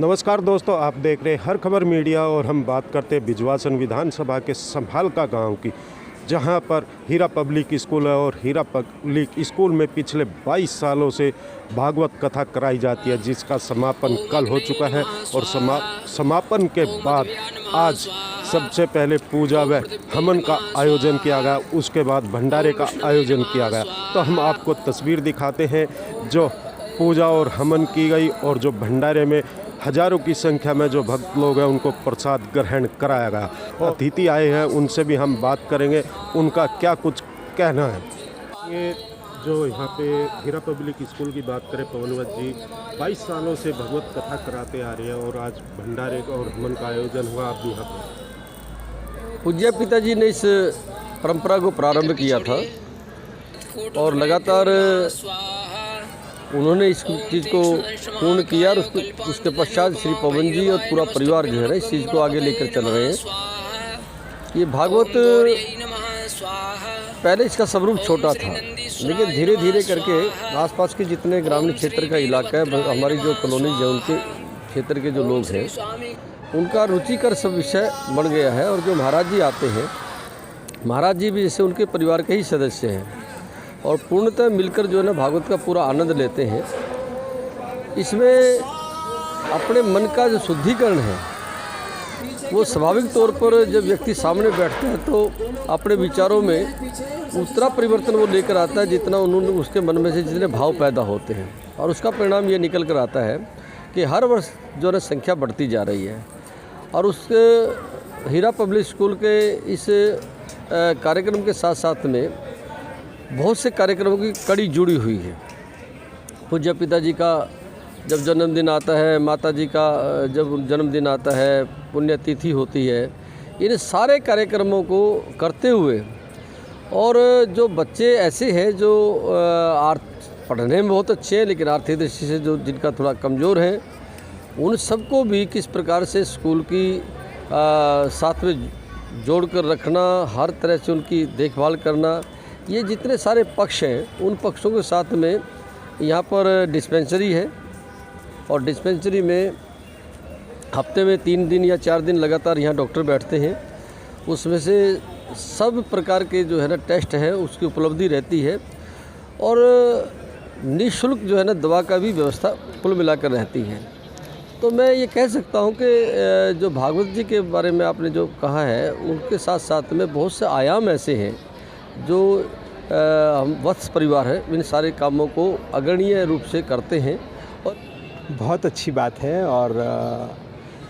नमस्कार दोस्तों, आप देख रहे हैं हर खबर मीडिया और हम बात करते हैं बिजवासन विधानसभा के संभालका गांव की, जहां पर हीरा पब्लिक स्कूल है और हीरा पब्लिक स्कूल में पिछले 22 सालों से भागवत कथा कराई जाती है, जिसका समापन कल हो चुका है। और समापन के बाद आज सबसे पहले पूजा व हवन का आयोजन किया गया, उसके बाद भंडारे का आयोजन किया गया। तो हम आपको तस्वीर दिखाते हैं जो पूजा और हवन की गई और जो भंडारे में हजारों की संख्या में जो भक्त लोग हैं उनको प्रसाद ग्रहण कराया गया। और अतिथि आए हैं, उनसे भी हम बात करेंगे, उनका क्या कुछ कहना है। ये जो यहाँ पे हीरा पब्लिक स्कूल की बात करें, पवनवत जी 22 सालों से भगवत कथा कराते आ रहे हैं और आज भंडारे का और हवन का आयोजन हुआ। आप भी यहाँ पर पूज्य पिताजी ने इस परंपरा को प्रारंभ किया था और लगातार उन्होंने इस चीज़ को पूर्ण किया और उसके पश्चात श्री पवन जी और पूरा परिवार जो है ना इस चीज़ को आगे लेकर चल रहे हैं। ये भागवत पहले इसका स्वरूप छोटा था, लेकिन धीरे धीरे करके आसपास के जितने ग्रामीण क्षेत्र का इलाका है, हमारी जो कॉलोनीज है उनके क्षेत्र के जो लोग हैं उनका रुचिकर सब विषय बन गया है। और जो महाराज जी आते हैं, महाराज जी भी जैसे उनके परिवार के ही सदस्य हैं और पूर्णतः मिलकर जो है ना भागवत का पूरा आनंद लेते हैं। इसमें अपने मन का जो शुद्धिकरण है वो स्वाभाविक तौर पर जब व्यक्ति सामने बैठता है तो अपने विचारों में उतना परिवर्तन वो लेकर आता है जितना उन्होंने उसके मन में से जितने भाव पैदा होते हैं। और उसका परिणाम ये निकल कर आता है कि हर वर्ष जो है संख्या बढ़ती जा रही है। और उसके हीरा पब्लिक स्कूल के इस कार्यक्रम के साथ साथ में बहुत से कार्यक्रमों की कड़ी जुड़ी हुई है। पूज्य पिताजी का जब जन्मदिन आता है, माता जी का जब जन्मदिन आता है, पुण्यतिथि होती है, इन सारे कार्यक्रमों को करते हुए और जो बच्चे ऐसे हैं जो पढ़ने में बहुत अच्छे हैं लेकिन आर्थिक दृष्टि से जो जिनका थोड़ा कमज़ोर है, उन सबको भी किस प्रकार से स्कूल की साथ में जोड़ कर रखना, हर तरह से उनकी देखभाल करना, ये जितने सारे पक्ष हैं उन पक्षों के साथ में यहाँ पर डिस्पेंसरी है। और डिस्पेंसरी में हफ्ते में 3 दिन या 4 दिन लगातार यहाँ डॉक्टर बैठते हैं। उसमें से सब प्रकार के जो है ना टेस्ट है उसकी उपलब्धि रहती है और निःशुल्क जो है ना दवा का भी व्यवस्था कुल मिलाकर रहती है। तो मैं ये कह सकता हूँ कि जो भागवत जी के बारे में आपने जो कहा है, उनके साथ साथ में बहुत से आयाम ऐसे हैं जो हम वत्स परिवार है इन सारे कामों को अग्रणीय रूप से करते हैं। और बहुत अच्छी बात है और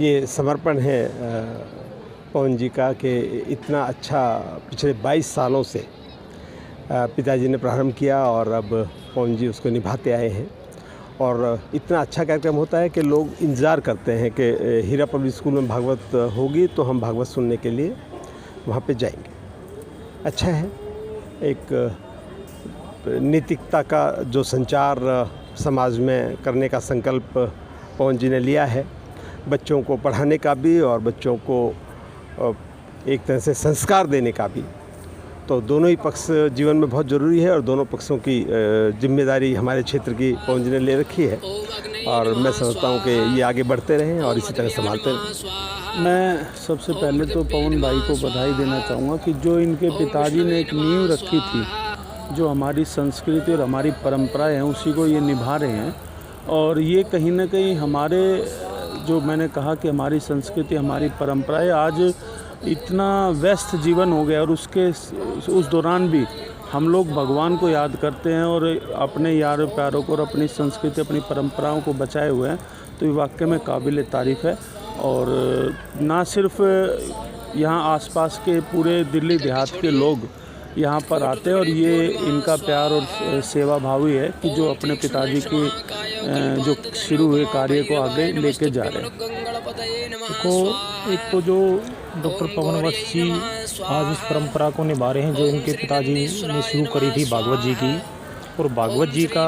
ये समर्पण है पवन जी का कि इतना अच्छा पिछले 22 सालों से पिताजी ने प्रारंभ किया और अब पवन जी उसको निभाते आए हैं। और इतना अच्छा कार्यक्रम होता है कि लोग इंतज़ार करते हैं कि हीरा पब्लिक स्कूल में भागवत होगी तो हम भागवत सुनने के लिए वहाँ पे जाएंगे। अच्छा है, एक नैतिकता का जो संचार समाज में करने का संकल्प पवन जी ने लिया है, बच्चों को पढ़ाने का भी और बच्चों को एक तरह से संस्कार देने का भी। तो दोनों ही पक्ष जीवन में बहुत ज़रूरी है और दोनों पक्षों की जिम्मेदारी हमारे क्षेत्र की पवन जी ने ले रखी है और मैं समझता हूँ कि ये आगे बढ़ते रहें और इसी तरह संभालते रहें। मैं सबसे पहले तो पवन भाई को बधाई देना चाहूँगा कि जो इनके पिताजी ने एक नींव रखी थी, जो हमारी संस्कृति और हमारी परंपराएं हैं उसी को ये निभा रहे हैं। और ये कहीं ना कहीं हमारे जो मैंने कहा कि हमारी संस्कृति हमारी परंपराएं आज इतना व्यस्त जीवन हो गया और उस दौरान भी हम लोग भगवान को याद करते हैं और अपने यार प्यारों को और अपनी संस्कृति अपनी परंपराओं को बचाए हुए हैं। तो ये वाकई में काबिल तारीफ़ है। और ना सिर्फ यहाँ आसपास के पूरे दिल्ली देहात के लोग यहाँ पर आते हैं और ये इनका प्यार और सेवा भाव ही है कि जो अपने पिताजी की जो शुरू हुए कार्य को आगे लेके जा रहे हैं। देखो, एक तो जो डॉक्टर पवनवत जी आज इस परंपरा को निभा रहे हैं जो इनके पिताजी ने शुरू करी थी भागवत जी की। और भागवत जी का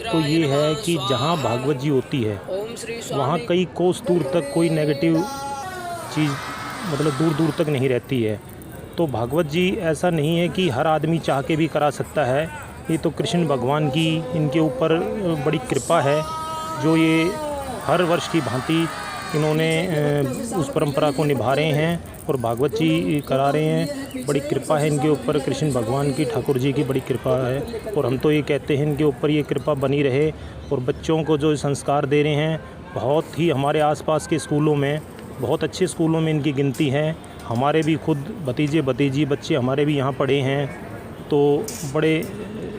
तो ये है कि जहाँ भागवत जी होती है वहाँ कई कोस दूर तक कोई नेगेटिव चीज़ मतलब दूर दूर तक नहीं रहती है। तो भागवत जी ऐसा नहीं है कि हर आदमी चाह के भी करा सकता है। ये तो कृष्ण भगवान की इनके ऊपर बड़ी कृपा है जो ये हर वर्ष की भांति इन्होंने उस परंपरा को निभा रहे हैं और भागवत जी करा रहे हैं। बड़ी कृपा है इनके ऊपर, कृष्ण भगवान की, ठाकुर जी की बड़ी कृपा है और हम तो ये कहते हैं इनके ऊपर ये कृपा बनी रहे। और बच्चों को जो संस्कार दे रहे हैं, बहुत ही हमारे आसपास के स्कूलों में, बहुत अच्छे स्कूलों में इनकी गिनती है। हमारे भी खुद भतीजे भतीजी बच्चे हमारे भी यहाँ पढ़े हैं, तो बड़े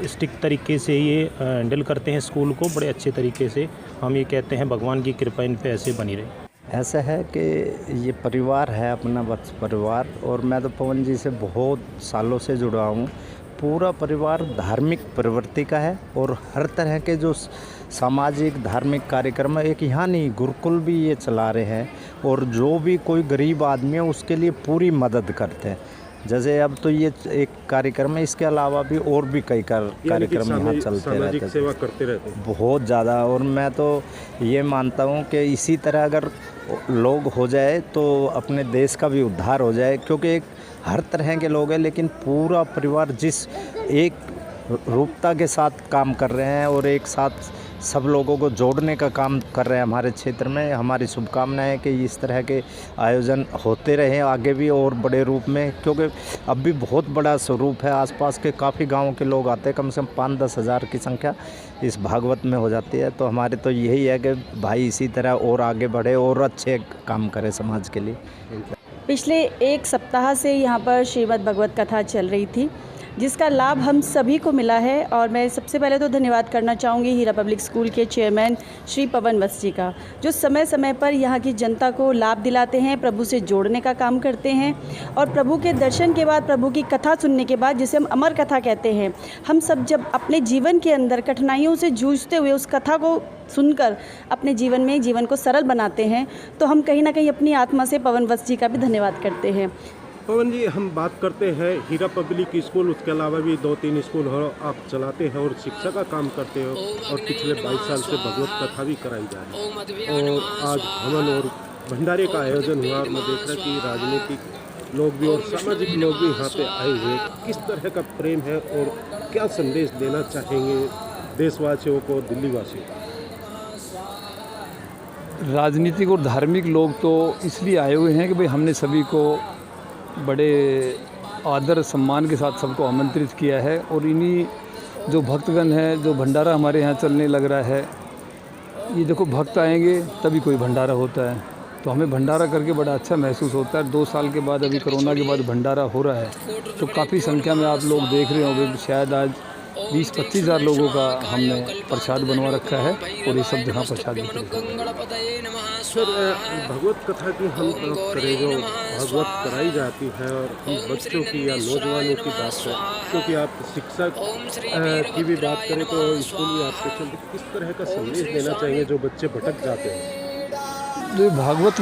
स्ट्रिक्ट तरीके से ये हैंडल करते हैं स्कूल को, बड़े अच्छे तरीके से। हम ये कहते हैं भगवान की कृपा इन पे ऐसे बनी रहे। ऐसा है कि ये परिवार है अपना वत्स परिवार, और मैं तो पवन जी से बहुत सालों से जुड़ा हूँ। पूरा परिवार धार्मिक प्रवृत्ति का है और हर तरह के जो सामाजिक धार्मिक कार्यक्रम है, एक यहाँ नहीं गुरुकुल भी ये चला रहे हैं, और जो भी कोई गरीब आदमी है उसके लिए पूरी मदद करते हैं। जैसे अब तो ये एक कार्यक्रम है, इसके अलावा भी और भी कई कार्यक्रम यहाँ चलते रहते हैं, सेवा करते रहते हैं बहुत ज़्यादा। और मैं तो ये मानता हूँ कि इसी तरह अगर लोग हो जाए तो अपने देश का भी उद्धार हो जाए, क्योंकि एक हर तरह के लोग हैं, लेकिन पूरा परिवार जिस एक रूपता के साथ काम कर रहे हैं और एक साथ सब लोगों को जोड़ने का काम कर रहे हैं हमारे क्षेत्र में। हमारी शुभकामनाएं है कि इस तरह के आयोजन होते रहें आगे भी और बड़े रूप में, क्योंकि अब भी बहुत बड़ा स्वरूप है। आसपास के काफ़ी गांवों के लोग आते हैं, कम से कम 5-10 हज़ार की संख्या इस भागवत में हो जाती है। तो हमारे तो यही है कि भाई इसी तरह और आगे बढ़े और अच्छे काम करें समाज के लिए। पिछले एक सप्ताह से यहाँ पर श्रीमद् भगवत कथा चल रही थी, जिसका लाभ हम सभी को मिला है। और मैं सबसे पहले तो धन्यवाद करना चाहूँगी हीरा पब्लिक स्कूल के चेयरमैन श्री पवन वत्स जी का, जो समय समय पर यहाँ की जनता को लाभ दिलाते हैं, प्रभु से जोड़ने का काम करते हैं। और प्रभु के दर्शन के बाद, प्रभु की कथा सुनने के बाद, जिसे हम अमर कथा कहते हैं, हम सब जब अपने जीवन के अंदर कठिनाइयों से जूझते हुए उस कथा को सुनकर अपने जीवन को सरल बनाते हैं, तो हम कहीं ना कहीं अपनी आत्मा से पवन वत्स जी का भी धन्यवाद करते हैं। पवन जी, हम बात करते हैं हीरा पब्लिक स्कूल, उसके अलावा भी 2-3 स्कूल हो आप चलाते हैं और शिक्षा का काम करते हो, और पिछले 22 साल से भगवत कथा भी कराई जा रही है। और आज हवन और भंडारे का आयोजन हुआ, और मैं देख रहा कि राजनीतिक लोग भी और सामाजिक लोग भी यहाँ पे आए हुए। किस तरह का प्रेम है और क्या संदेश देना चाहेंगे देशवासियों को, दिल्ली वासियों को? राजनीतिक और धार्मिक लोग तो इसलिए आए हुए हैं कि भाई हमने सभी को बड़े आदर सम्मान के साथ सबको आमंत्रित किया है। और इन्हीं जो भक्तगण हैं, जो भंडारा हमारे यहाँ चलने लग रहा है, ये देखो भक्त आएंगे तभी कोई भंडारा होता है, तो हमें भंडारा करके बड़ा अच्छा महसूस होता है। 2 साल के बाद, अभी कोरोना के बाद भंडारा हो रहा है, तो काफ़ी संख्या में आप लोग देख रहे होंगे। शायद आज 20-25 हज़ार लोगों का हमने प्रसाद बनवा रखा है, और ये सब जगह प्रसाद सर, भगवत कथा की हम बात करें, जो भगवत कराई जाती है, और हम बच्चों की या नौजवानों की बात करें, क्योंकि आप शिक्षक की भी बात करें तो स्कूल भी आपके चलते, किस तरह का संदेश देना चाहिए जो बच्चे भटक जाते हैं? जो भागवत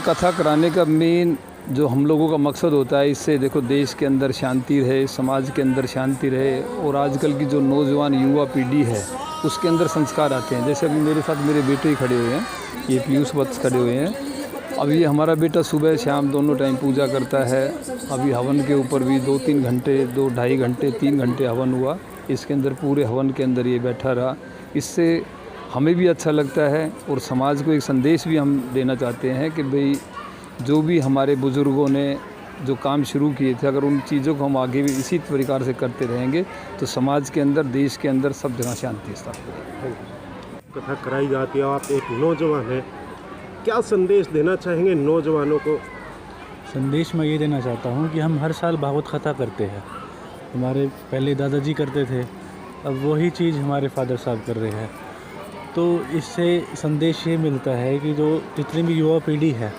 कथा कराने का मेन जो हम लोगों का मकसद होता है, इससे देखो देश के अंदर शांति रहे, समाज के अंदर शांति रहे, और आजकल की जो नौजवान युवा पीढ़ी है उसके अंदर संस्कार आते हैं। जैसे अभी मेरे साथ मेरे बेटे ही खड़े हुए हैं, ये पीयूष वत्स खड़े हुए हैं। अब ये हमारा बेटा सुबह शाम दोनों टाइम पूजा करता है। अभी हवन के ऊपर भी 2-3 घंटे, 2-2.5 घंटे, 3 घंटे हवन हुआ। इसके अंदर पूरे हवन के अंदर ये बैठा रहा। इससे हमें भी अच्छा लगता है, और समाज को एक संदेश भी हम देना चाहते हैं कि भाई जो भी हमारे बुज़ुर्गों ने जो काम शुरू किए थे, अगर उन चीज़ों को हम आगे भी इसी प्रकार से करते रहेंगे तो समाज के अंदर, देश के अंदर सब जगह शांति स्थापित होगी। कथा कराई जाती है, आप एक नौजवान हैं, क्या संदेश देना चाहेंगे नौजवानों को? संदेश मैं ये देना चाहता हूँ कि हम हर साल भागवत कथा करते हैं। हमारे पहले दादाजी करते थे, अब वही चीज़ हमारे फादर साहब कर रहे हैं। तो इससे संदेश ये मिलता है कि जो जितनी भी युवा पीढ़ी है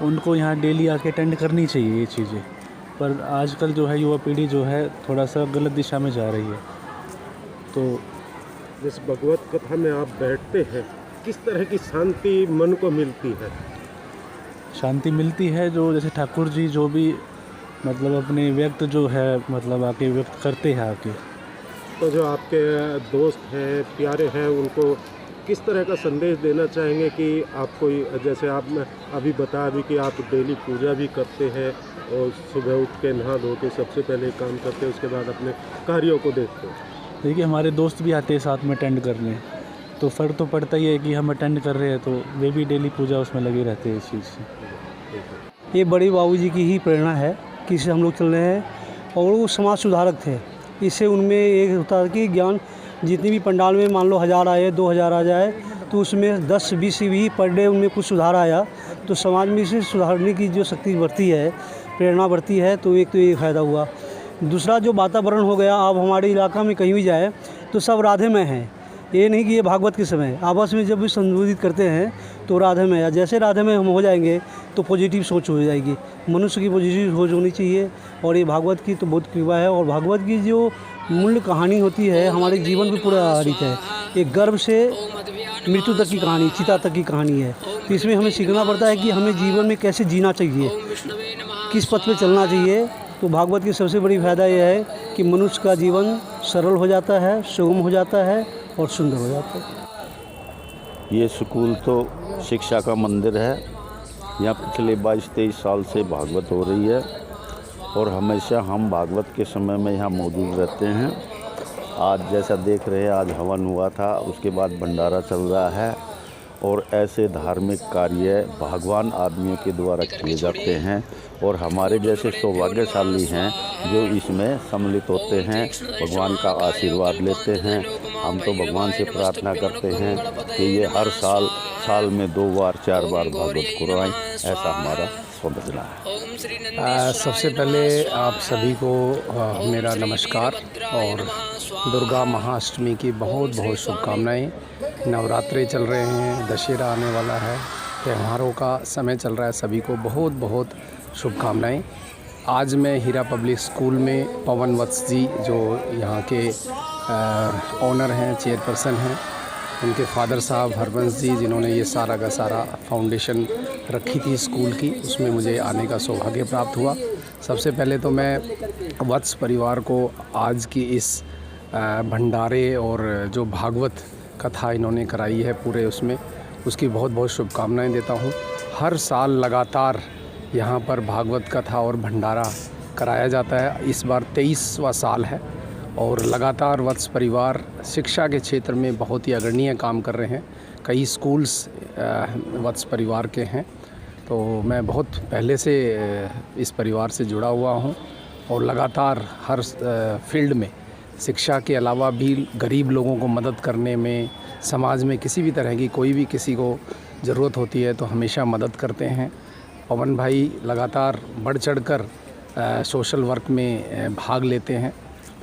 उनको यहाँ डेली आके अटेंड करनी चाहिए ये चीज़ें। पर आजकल जो है युवा पीढ़ी जो है थोड़ा सा गलत दिशा में जा रही है। तो जिस भगवत कथा में आप बैठते हैं, किस तरह की शांति मन को मिलती है? शांति मिलती है, जो जैसे ठाकुर जी जो भी मतलब अपने व्यक्त जो है मतलब आके व्यक्त करते हैं आके। तो जो आपके दोस्त हैं, प्यारे हैं, उनको किस तरह का संदेश देना चाहेंगे कि आप कोई, जैसे आप अभी बता भी कि आप डेली पूजा भी करते हैं और सुबह उठ के नहा धो के सबसे पहले काम करते हैं, उसके बाद अपने कार्यों को देखते हैं। देखिए हमारे दोस्त भी आते हैं साथ में अटेंड करने, तो फ़र्क तो पड़ता ही है कि हम अटेंड कर रहे हैं तो वे भी डेली पूजा उसमें लगे रहते हैं इस चीज़ से। ये बड़े बाबूजी की ही प्रेरणा है कि इससे हम लोग चल रहे हैं और वो समाज सुधारक थे। इससे उनमें एक होता है कि ज्ञान जितनी भी पंडाल में मान लो 1000 आए 2000 आ जाए तो उसमें 10-20 भी पर डे उनमें कुछ सुधार आया तो समाज में इसे सुधारने की जो शक्ति बढ़ती है, प्रेरणा बढ़ती है, तो एक तो ये फ़ायदा हुआ। दूसरा जो वातावरण हो गया, अब हमारे इलाका में कहीं भी जाए तो सब राधेमय हैं। ये नहीं कि ये भागवत के समय आपस में जब भी संबोधित करते हैं तो राधेमय, जैसे राधेमय हम हो जाएंगे तो पॉजिटिव सोच हो जाएगी। मनुष्य की पॉजिटिव सोच होनी चाहिए और ये भागवत की तो बहुत कृपा है। और भागवत की जो मूल कहानी होती है हमारे जीवन पे पूरा आधारित है। एक गर्भ से मृत्यु तक की कहानी, चिता तक की कहानी है। तो इसमें हमें सीखना पड़ता है कि हमें जीवन में कैसे जीना चाहिए, किस पथ पे चलना चाहिए। तो भागवत की सबसे बड़ी फ़ायदा यह है कि मनुष्य का जीवन सरल हो जाता है, सुगम हो जाता है और सुंदर हो जाता है। ये स्कूल तो शिक्षा का मंदिर है। यहाँ पिछले 22-23 साल से भागवत हो रही है और हमेशा हम भागवत के समय में यहाँ मौजूद रहते हैं। आज जैसा देख रहे हैं, आज हवन हुआ था, उसके बाद भंडारा चल रहा है और ऐसे धार्मिक कार्य भगवान आदमियों के द्वारा किए जाते हैं और हमारे जैसे सौभाग्यशाली हैं जो इसमें सम्मिलित होते हैं, भगवान का आशीर्वाद लेते हैं। हम तो भगवान से प्रार्थना करते हैं कि ये हर साल में 2 बार 4 बार भागवत करवाएं, ऐसा हमारा समझना है। सबसे पहले आप सभी को मेरा नमस्कार और दुर्गा महाअष्टमी की बहुत बहुत शुभकामनाएं। नवरात्रे चल रहे हैं, दशहरा आने वाला है, त्योहारों का समय चल रहा है, सभी को बहुत बहुत शुभकामनाएं। आज मैं हीरा पब्लिक स्कूल में पवन वत्स जी जो यहाँ के ओनर हैं, चेयरपर्सन हैं, उनके फादर साहब हरबंस जी जिन्होंने ये सारा का सारा फाउंडेशन रखी थी स्कूल की, उसमें मुझे आने का सौभाग्य प्राप्त हुआ। सबसे पहले तो मैं वत्स परिवार को आज की इस भंडारे और जो भागवत कथा इन्होंने कराई है पूरे उसमें, उसकी बहुत बहुत शुभकामनाएं देता हूँ। हर साल लगातार यहाँ पर भागवत कथा और भंडारा कराया जाता है। इस बार 23वां साल है और लगातार वत्स परिवार शिक्षा के क्षेत्र में बहुत ही अग्रणीय काम कर रहे हैं। कई स्कूल्स वत्स परिवार के हैं, तो मैं बहुत पहले से इस परिवार से जुड़ा हुआ हूँ और लगातार हर फील्ड में शिक्षा के अलावा भी गरीब लोगों को मदद करने में, समाज में किसी भी तरह की कोई भी किसी को ज़रूरत होती है तो हमेशा मदद करते हैं। पवन भाई लगातार बढ़ चढ़कर सोशल वर्क में भाग लेते हैं,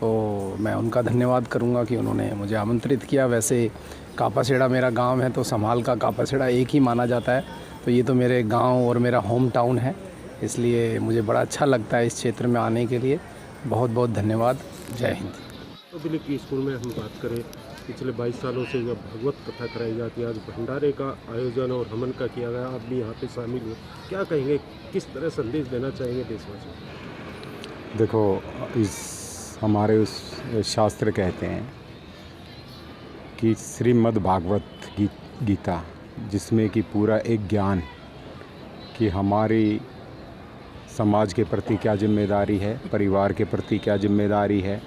तो मैं उनका धन्यवाद करूंगा कि उन्होंने मुझे आमंत्रित किया। वैसे कापासेड़ा मेरा गांव है तो संभाल का कापासेड़ा एक ही माना जाता है, तो ये तो मेरे गांव और मेरा होम टाउन है, इसलिए मुझे बड़ा अच्छा लगता है इस क्षेत्र में आने के लिए। बहुत बहुत धन्यवाद। जय हिंद। पब्लिक स्कूल में हम बात करें, पिछले 22 सालों से जब भागवत कथा कराई जाती है, आज भंडारे का आयोजन और हवन का किया गया, आप भी यहाँ पे शामिल हुए, क्या कहेंगे, किस तरह संदेश देना चाहेंगे देशवासियों को? देखो, इस हमारे उस शास्त्र कहते हैं कि श्रीमद् भागवत गीता, जिसमें कि पूरा एक ज्ञान कि हमारी समाज के प्रति क्या जिम्मेदारी है, परिवार के प्रति क्या जिम्मेदारी है,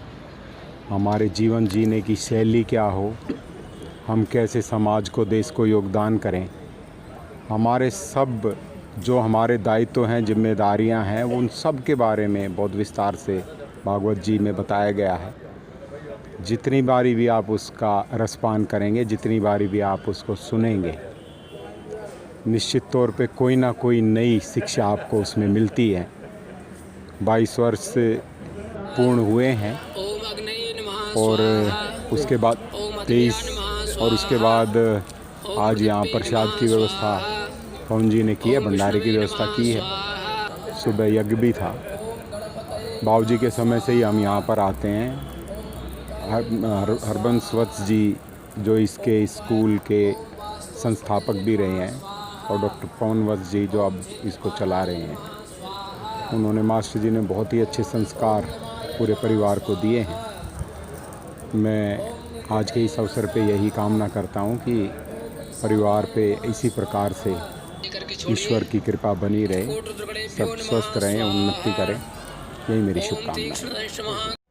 हमारे जीवन जीने की शैली क्या हो, हम कैसे समाज को, देश को योगदान करें, हमारे सब जो हमारे दायित्व हैं, जिम्मेदारियां हैं, उन सब के बारे में बहुत विस्तार से भागवत जी में बताया गया है। जितनी बारी भी आप उसका रसपान करेंगे, जितनी बारी भी आप उसको सुनेंगे, निश्चित तौर पे कोई ना कोई नई शिक्षा आपको उसमें मिलती है। 22 वर्ष पूर्ण हुए हैं और उसके बाद 23 और उसके बाद आज यहाँ प्रसाद की व्यवस्था पवन जी ने की है, भंडारे की व्यवस्था की है। सुबह यज्ञ भी था। बाबूजी के समय से ही हम यहाँ पर आते हैं। हरबंस वत्स जी जो इसके स्कूल के संस्थापक भी रहे हैं और डॉक्टर पवन वत्स जी जो अब इसको चला रहे हैं, उन्होंने, मास्टर जी ने बहुत ही अच्छे संस्कार पूरे परिवार को दिए हैं। मैं आज के इस अवसर पे यही कामना करता हूँ कि परिवार पे इसी प्रकार से ईश्वर की कृपा बनी रहे, सब स्वस्थ रहें, उन्नति करें, यही मेरी शुभकामना है।